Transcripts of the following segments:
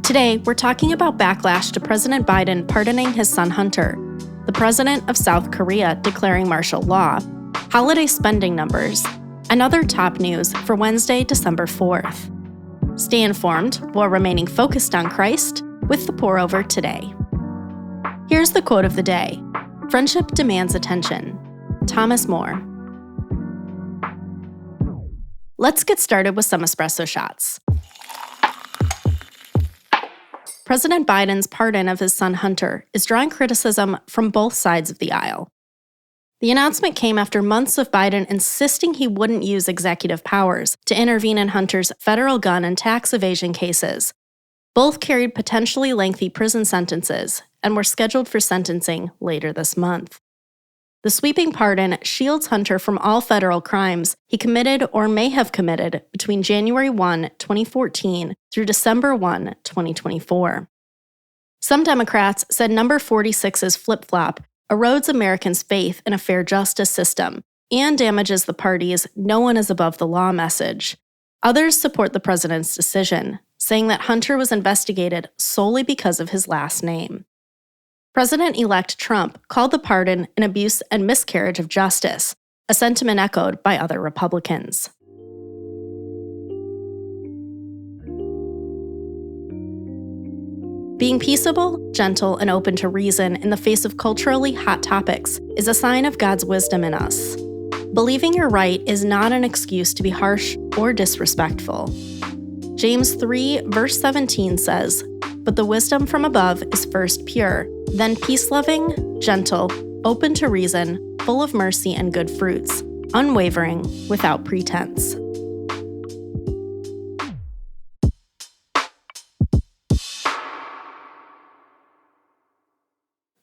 Today, we're talking about backlash to President Biden pardoning his son Hunter, the president of South Korea declaring martial law, holiday spending numbers, and other top news for Wednesday, December 4th. Stay informed while remaining focused on Christ with the pour-over today. Here's the quote of the day. Friendship demands attention. Thomas More. Let's get started with some espresso shots. President Biden's pardon of his son Hunter is drawing criticism from both sides of the aisle. The announcement came after months of Biden insisting he wouldn't use executive powers to intervene in Hunter's federal gun and tax evasion cases. Both carried potentially lengthy prison sentences and were scheduled for sentencing later this month. The sweeping pardon shields Hunter from all federal crimes he committed or may have committed between January 1, 2014 through December 1, 2024. Some Democrats said number 46's flip-flop erodes Americans' faith in a fair justice system and damages the party's "no one is above the law" message. Others support the president's decision, saying that Hunter was investigated solely because of his last name. President-elect Trump called the pardon an abuse and miscarriage of justice, a sentiment echoed by other Republicans. Being peaceable, gentle, and open to reason in the face of culturally hot topics is a sign of God's wisdom in us. Believing you're right is not an excuse to be harsh or disrespectful. James 3, verse 17 says, "But the wisdom from above is first pure, then peace-loving, gentle, open to reason, full of mercy and good fruits, unwavering, without pretense."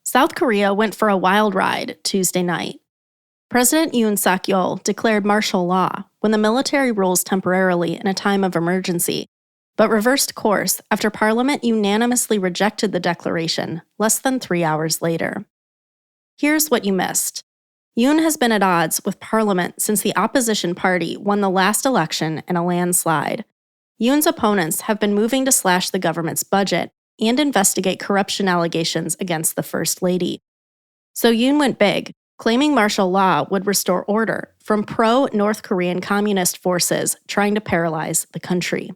South Korea went for a wild ride Tuesday night. President Yoon Suk-yeol declared martial law when the military rules temporarily in a time of emergency, but reversed course after Parliament unanimously rejected the declaration less than 3 hours later. Here's what you missed. Yoon has been at odds with Parliament since the opposition party won the last election in a landslide. Yoon's opponents have been moving to slash the government's budget and investigate corruption allegations against the First Lady. So Yoon went big, claiming martial law would restore order from pro-North Korean communist forces trying to paralyze the country.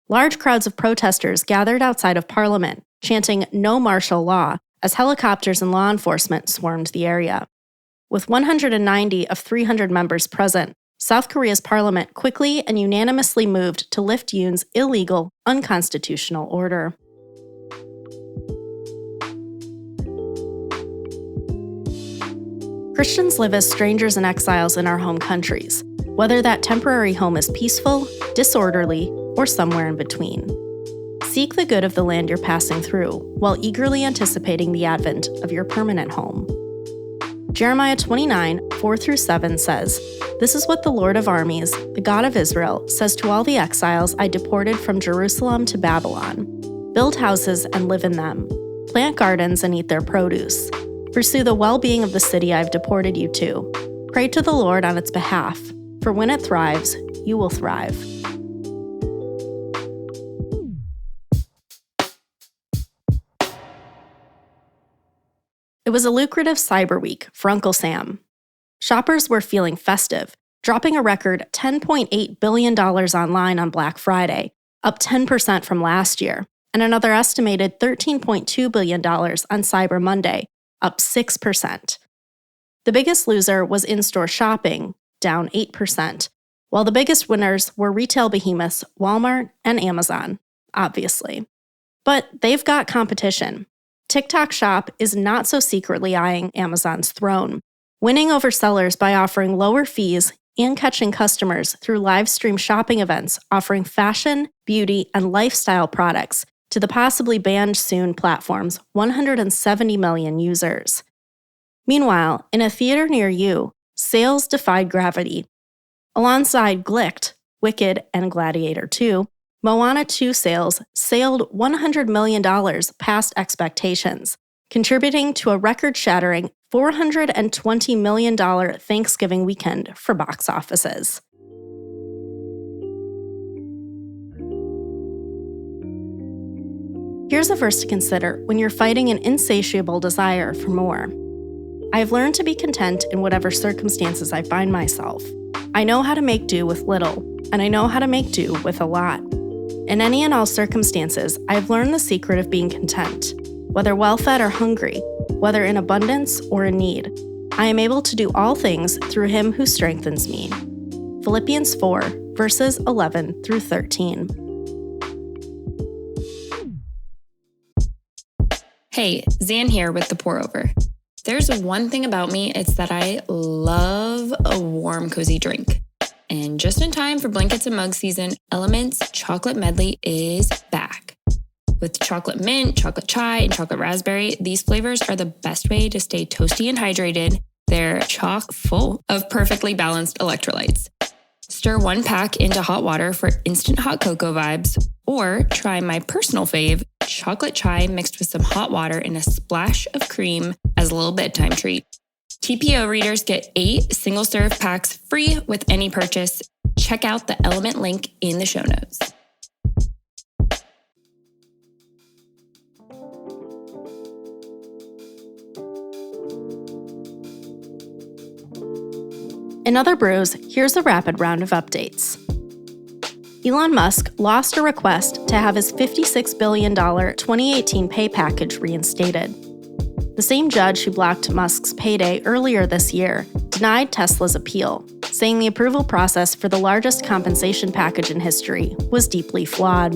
Large crowds of protesters gathered outside of Parliament, chanting "No martial law," as helicopters and law enforcement swarmed the area. With 190 of 300 members present, South Korea's parliament quickly and unanimously moved to lift Yoon's illegal, unconstitutional order. Christians live as strangers and exiles in our home countries, whether that temporary home is peaceful, disorderly, or somewhere in between. Seek the good of the land you're passing through, while eagerly anticipating the advent of your permanent home. Jeremiah 29, 4-7 says, "This is what the Lord of armies, the God of Israel, says to all the exiles I deported from Jerusalem to Babylon. Build houses and live in them. Plant gardens and eat their produce. Pursue the well-being of the city I've deported you to. Pray to the Lord on its behalf, for when it thrives, you will thrive." It was a lucrative Cyber Week for Uncle Sam. Shoppers were feeling festive, dropping a record $10.8 billion online on Black Friday, up 10% from last year, and another estimated $13.2 billion on Cyber Monday, up 6%. The biggest loser was in-store shopping, down 8%, while the biggest winners were retail behemoths Walmart and Amazon, obviously. But they've got competition. TikTok Shop is not so secretly eyeing Amazon's throne, winning over sellers by offering lower fees and catching customers through live stream shopping events offering fashion, beauty, and lifestyle products to the possibly banned soon platform's 170 million users. Meanwhile, in a theater near you, sales defied gravity. Alongside Glicked, Wicked, and Gladiator 2, Moana 2 sales sailed $100 million past expectations, contributing to a record-shattering $420 million Thanksgiving weekend for box offices. Here's a verse to consider when you're fighting an insatiable desire for more. I have learned to be content in whatever circumstances I find myself. I know how to make do with little, and I know how to make do with a lot. In any and all circumstances, I have learned the secret of being content. Whether well-fed or hungry, whether in abundance or in need, I am able to do all things through him who strengthens me. Philippians 4, verses 11 through 13. Hey, Zan here with The Pour Over. There's one thing about me, it's that I love a warm, cozy drink. And just in time for blankets and mug season, Element's Chocolate Medley is back. With chocolate mint, chocolate chai, and chocolate raspberry, these flavors are the best way to stay toasty and hydrated. They're chock full of perfectly balanced electrolytes. Stir one pack into hot water for instant hot cocoa vibes, or try my personal fave, chocolate chai mixed with some hot water and a splash of cream as a little bedtime treat. TPO readers get 8 single-serve packs free with any purchase. Check out the Element link in the show notes. In other brews, here's a rapid round of updates. Elon Musk lost a request to have his $56 billion 2018 pay package reinstated. The same judge who blocked Musk's payday earlier this year denied Tesla's appeal, saying the approval process for the largest compensation package in history was deeply flawed.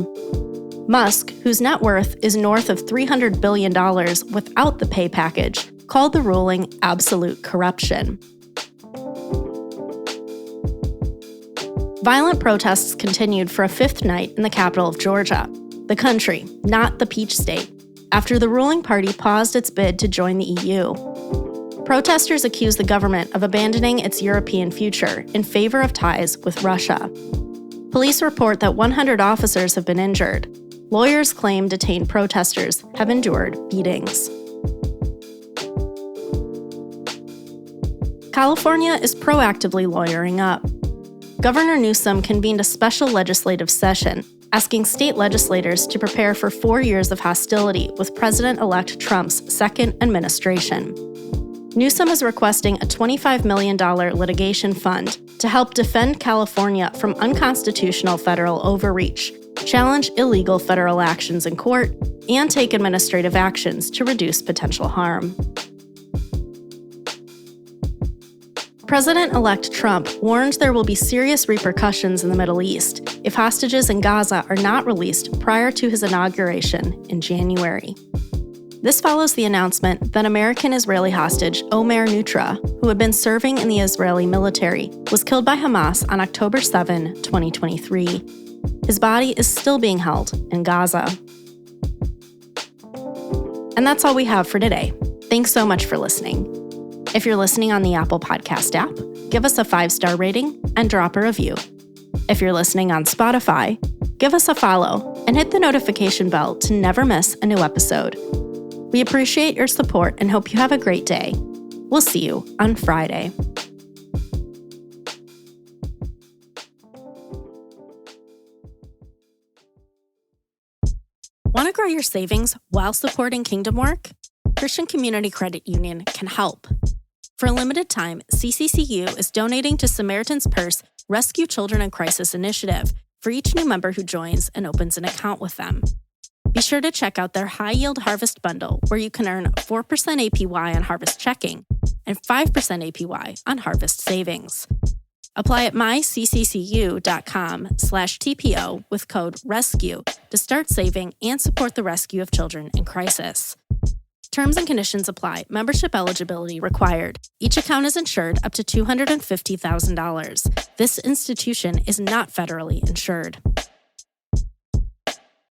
Musk, whose net worth is north of $300 billion without the pay package, called the ruling absolute corruption. Violent protests continued for a 5th night in the capital of Georgia, the country, not the Peach State, after the ruling party paused its bid to join the EU. Protesters accused the government of abandoning its European future in favor of ties with Russia. Police report that 100 officers have been injured. Lawyers claim detained protesters have endured beatings. California is proactively lawyering up. Governor Newsom convened a special legislative session, asking state legislators to prepare for 4 years of hostility with President-elect Trump's second administration. Newsom is requesting a $25 million litigation fund to help defend California from unconstitutional federal overreach, challenge illegal federal actions in court, and take administrative actions to reduce potential harm. President-elect Trump warned there will be serious repercussions in the Middle East if hostages in Gaza are not released prior to his inauguration in January. This follows the announcement that American-Israeli hostage Omer Nutra, who had been serving in the Israeli military, was killed by Hamas on October 7, 2023. His body is still being held in Gaza. And that's all we have for today. Thanks so much for listening. If you're listening on the Apple Podcast app, give us a 5-star rating and drop a review. If you're listening on Spotify, give us a follow and hit the notification bell to never miss a new episode. We appreciate your support and hope you have a great day. We'll see you on Friday. Want to grow your savings while supporting Kingdom work? Christian Community Credit Union can help. For a limited time, CCCU is donating to Samaritan's Purse Rescue Children in Crisis initiative for each new member who joins and opens an account with them. Be sure to check out their high-yield harvest bundle, where you can earn 4% APY on harvest checking and 5% APY on harvest savings. Apply at mycccu.com/TPO with code RESCUE to start saving and support the rescue of children in crisis. Terms and conditions apply. Membership eligibility required. Each account is insured up to $250,000. This institution is not federally insured.